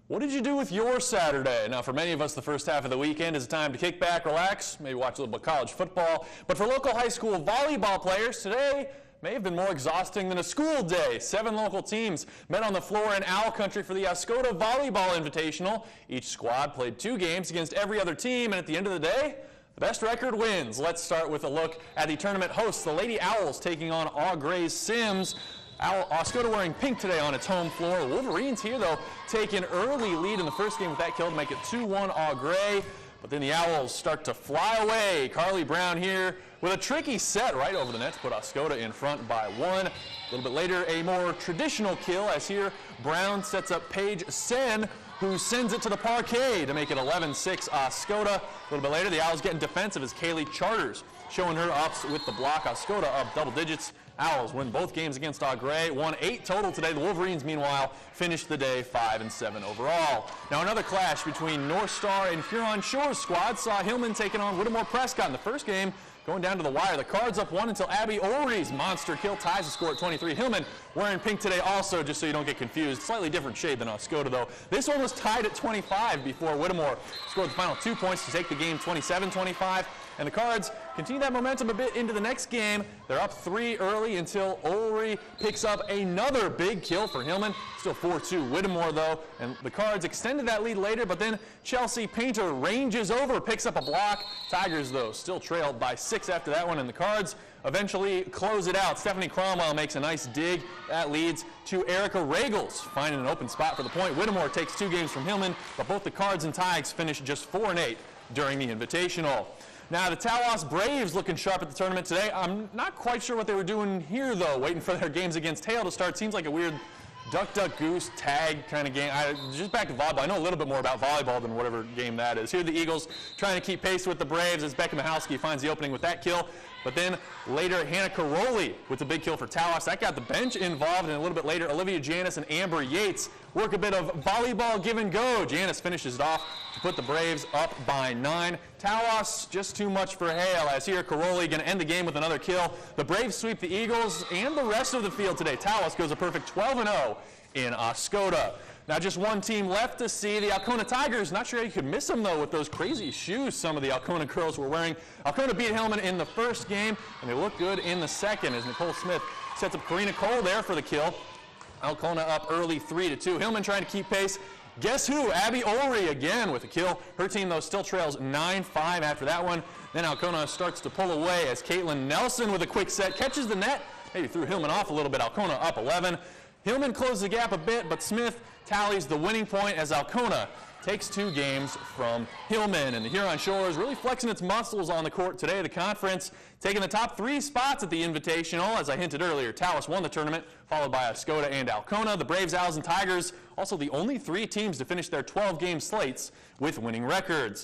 What did you do with your Saturday? Now, for many of us, the first half of the weekend is a time to kick back, relax, maybe watch a little bit of college football. But for local high school volleyball players, today may have been more exhausting than a school day. 7 local teams met on the floor in Owl Country for the Oscoda Volleyball Invitational. Each squad played 2 games against every other team, and at the end of the day, the best record wins. Let's start with a look at the tournament hosts, the Lady Owls taking on AuGres-Sims. Oscoda wearing pink today on its home floor. The Wolverines here, though, take an early lead in the first game with that kill to make it 2-1 Au-Gres. But then the Owls start to fly away. Carly Brown here with a tricky set right over the net to put Oscoda in front by 1. A little bit later, a more traditional kill as here Brown sets up Paige Sen, who sends it to the parquet to make it 11-6 Oscoda. A little bit later, the Owls getting defensive as Kaylee Charters showing her ups with the block. Oscoda up double digits. Owls win both games against Au-Gres, won 8 total today. The Wolverines, meanwhile, finished the day 5-7 overall. Now another clash between North Star and Huron Shores squad saw Hillman taking on Whittemore-Prescott in the first game, going down to the wire. The Cards up 1 until Abby Ulry's monster kill ties the score at 23. Hillman wearing pink today also, just so you don't get confused. Slightly different shade than Oscoda, though. This one was tied at 25 before Whittemore scored the final 2 points to take the game 27-25. And the Cards continue that momentum a bit into the next game. They're up 3 early until Ulry picks up another big kill for Hillman. Still 4-2 Whittemore, though. And the Cards extended that lead later, but then Chelsea Painter ranges over, picks up a block. Tigers, though, still trailed by 6 after that one, and the Cards eventually close it out. Stephanie Cromwell makes a nice dig. That leads to Erica Regals finding an open spot for the point. Whittemore takes 2 games from Hillman, but both the Cards and Tigers finish just 4-8 during the Invitational. Now, the Tawas Braves looking sharp at the tournament today. I'm not quite sure what they were doing here, though, waiting for their games against Hale to start. Seems like a weird duck, duck, goose tag kind of game. Just back to volleyball. I know a little bit more about volleyball than whatever game that is. Here the Eagles trying to keep pace with the Braves as Becca Michalski finds the opening with that kill. But then later, Hannah Caroli with the big kill for Tawas. That got the bench involved, and a little bit later, Olivia Janis and Amber Yates work a bit of volleyball give and go. Janis finishes it off to put the Braves up by 9. Tawas, just too much for Hale, as here Caroli going to end the game with another kill. The Braves sweep the Eagles and the rest of the field today. Tawas goes a perfect 12-0 in Oscoda. Now just one team left to see, the Alcona Tigers. Not sure how you could miss them, though, with those crazy shoes some of the Alcona girls were wearing. Alcona beat Hillman in the first game, and they look good in the second as Nicole Smith sets up Karina Cole there for the kill. Alcona up early 3-2. Hillman trying to keep pace. Guess who? Abby Ulry again with a kill. Her team, though, still trails 9-5 after that one. Then Alcona starts to pull away as Caitlin Nelson with a quick set catches the net. Maybe threw Hillman off a little bit. Alcona up 11. Hillman closed the gap a bit, but Smith tallies the winning point as Alcona takes 2 games from Hillman. And the Huron Shores really flexing its muscles on the court today. The conference taking the top 3 spots at the Invitational. As I hinted earlier, Tawas won the tournament, followed by Oscoda and Alcona. The Braves, Owls, and Tigers, also the only 3 teams to finish their 12-game slates with winning records.